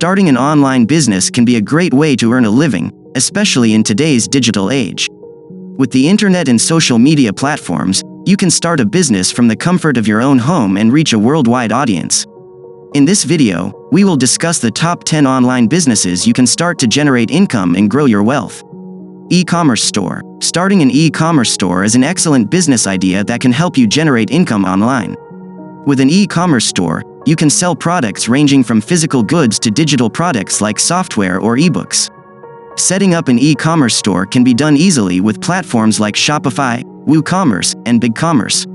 Starting an online business can be a great way to earn a living, especially in today's digital age. With the internet and social media platforms, you can start a business from the comfort of your own home and reach a worldwide audience. In this video, we will discuss the top 10 online businesses you can start to generate income and grow your wealth. E-commerce store. Starting an e-commerce store is an excellent business idea that can help you generate income online. With an e-commerce store, you can sell products ranging from physical goods to digital products like software or ebooks. Setting up an e-commerce store can be done easily with platforms like Shopify, WooCommerce, and BigCommerce.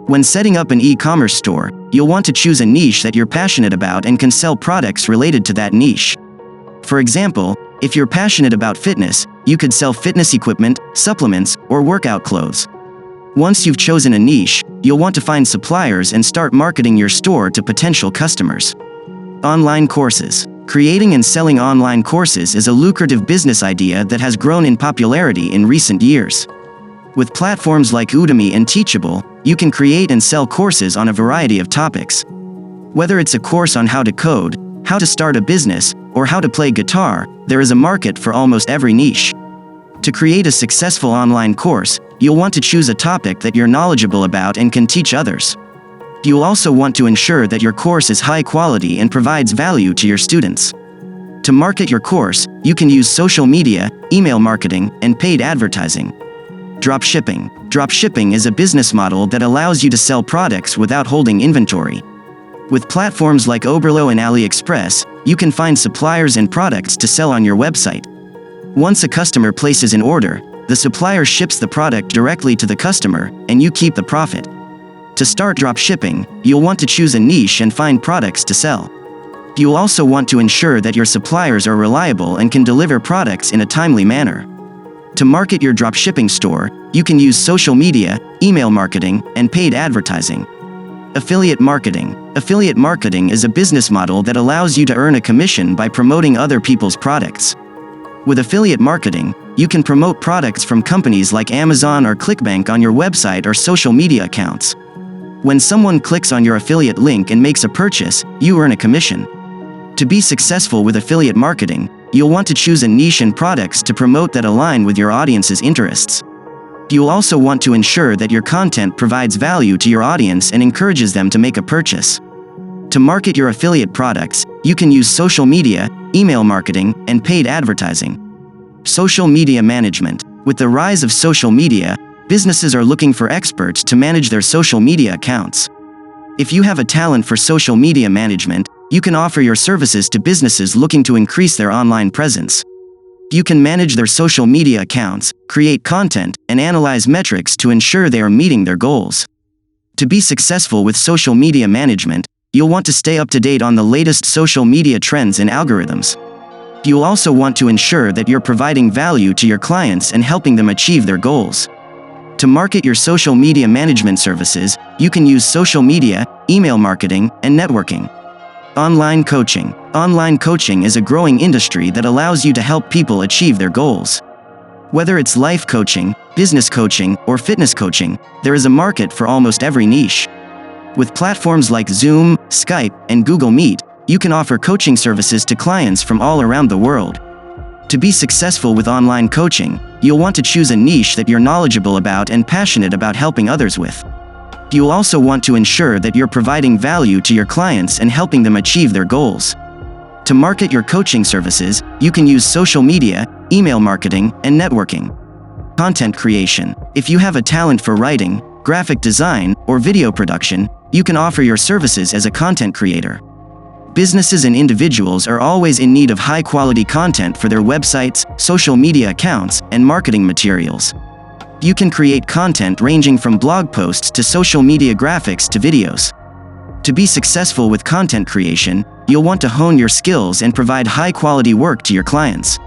When setting up an e-commerce store, you'll want to choose a niche that you're passionate about and can sell products related to that niche. For example, if you're passionate about fitness, you could sell fitness equipment, supplements, or workout clothes. Once you've chosen a niche, you'll want to find suppliers and start marketing your store to potential customers. Online courses. Creating and selling online courses is a lucrative business idea that has grown in popularity in recent years. With platforms like Udemy and Teachable, you can create and sell courses on a variety of topics. Whether it's a course on how to code, how to start a business, or how to play guitar, there is a market for almost every niche. To create a successful online course, you'll want to choose a topic that you're knowledgeable about and can teach others. You'll also want to ensure that your course is high quality and provides value to your students. To market your course, you can use social media, email marketing, and paid advertising. Dropshipping. Dropshipping is a business model that allows you to sell products without holding inventory. With platforms like Oberlo and AliExpress, you can find suppliers and products to sell on your website. Once a customer places an order, the supplier ships the product directly to the customer, and you keep the profit. To start dropshipping, you'll want to choose a niche and find products to sell. You'll also want to ensure that your suppliers are reliable and can deliver products in a timely manner. To market your dropshipping store, you can use social media, email marketing, and paid advertising. Affiliate marketing. Affiliate marketing is a business model that allows you to earn a commission by promoting other people's products. With affiliate marketing, you can promote products from companies like Amazon or ClickBank on your website or social media accounts. When someone clicks on your affiliate link and makes a purchase, you earn a commission. To be successful with affiliate marketing, you'll want to choose a niche and products to promote that align with your audience's interests. You'll also want to ensure that your content provides value to your audience and encourages them to make a purchase. To market your affiliate products, you can use social media, email marketing, and paid advertising. Social media management. With the rise of social media, businesses are looking for experts to manage their social media accounts. If you have a talent for social media management, you can offer your services to businesses looking to increase their online presence. You can manage their social media accounts, create content, and analyze metrics to ensure they are meeting their goals. To be successful with social media management, you'll want to stay up to date on the latest social media trends and algorithms. You'll also want to ensure that you're providing value to your clients and helping them achieve their goals. To market your social media management services, you can use social media, email marketing, and networking. Online coaching. Online coaching is a growing industry that allows you to help people achieve their goals. Whether it's life coaching, business coaching, or fitness coaching, there is a market for almost every niche. With platforms like Zoom, Skype, and Google Meet, you can offer coaching services to clients from all around the world. To be successful with online coaching, you'll want to choose a niche that you're knowledgeable about and passionate about helping others with. You'll also want to ensure that you're providing value to your clients and helping them achieve their goals. To market your coaching services, you can use social media, email marketing, and networking. Content creation. If you have a talent for writing, graphic design, or video production, you can offer your services as a content creator. Businesses and individuals are always in need of high-quality content for their websites, social media accounts, and marketing materials. You can create content ranging from blog posts to social media graphics to videos. To be successful with content creation, you'll want to hone your skills and provide high-quality work to your clients.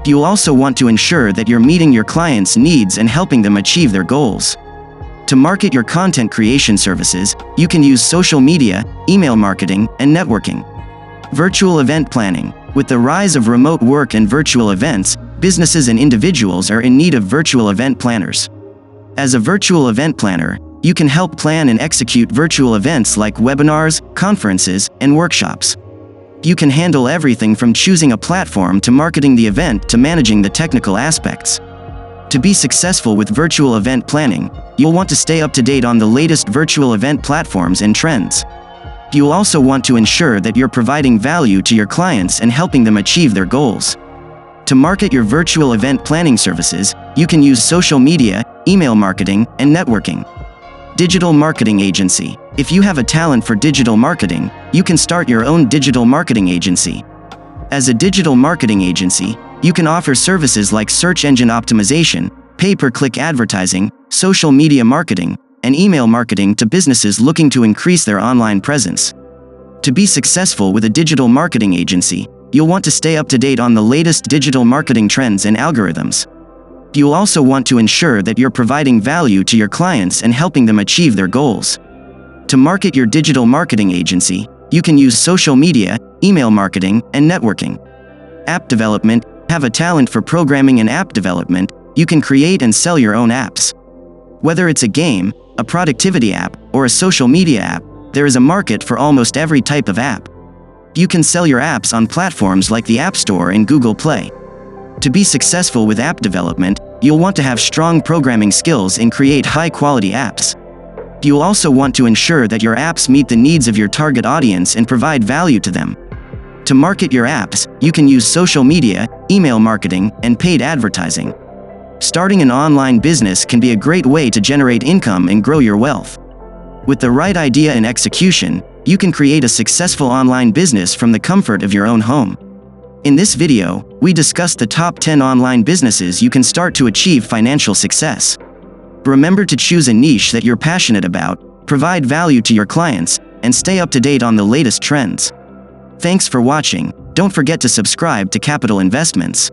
You'll also want to ensure that you're meeting your clients' needs and helping them achieve their goals. To market your content creation services, you can use social media, email marketing, and networking. Virtual event planning. With the rise of remote work and virtual events, businesses and individuals are in need of virtual event planners. As a virtual event planner, you can help plan and execute virtual events like webinars, conferences, and workshops. You can handle everything from choosing a platform to marketing the event to managing the technical aspects. To be successful with virtual event planning, you'll want to stay up to date on the latest virtual event platforms and trends. You'll also want to ensure that you're providing value to your clients and helping them achieve their goals. To market your virtual event planning services, you can use social media, email marketing, and networking. Digital marketing agency. If you have a talent for digital marketing, you can start your own digital marketing agency. As a digital marketing agency, you can offer services like search engine optimization, pay-per-click advertising, social media marketing, and email marketing to businesses looking to increase their online presence. To be successful with a digital marketing agency, you'll want to stay up to date on the latest digital marketing trends and algorithms. You'll also want to ensure that you're providing value to your clients and helping them achieve their goals. To market your digital marketing agency, you can use social media, email marketing, and networking. App development. Have a talent for programming and app development, you can create and sell your own apps. Whether it's a game, a productivity app, or a social media app, there is a market for almost every type of app. You can sell your apps on platforms like the App Store and Google Play. To be successful with app development, you'll want to have strong programming skills and create high-quality apps. You'll also want to ensure that your apps meet the needs of your target audience and provide value to them. To market your apps, you can use social media, email marketing, and paid advertising. Starting an online business can be a great way to generate income and grow your wealth. With the right idea and execution, you can create a successful online business from the comfort of your own home. In this video, we discussed the top 10 online businesses you can start to achieve financial success. Remember to choose a niche that you're passionate about, provide value to your clients, and stay up to date on the latest trends. Thanks for watching. Don't forget to subscribe to Capital Investments.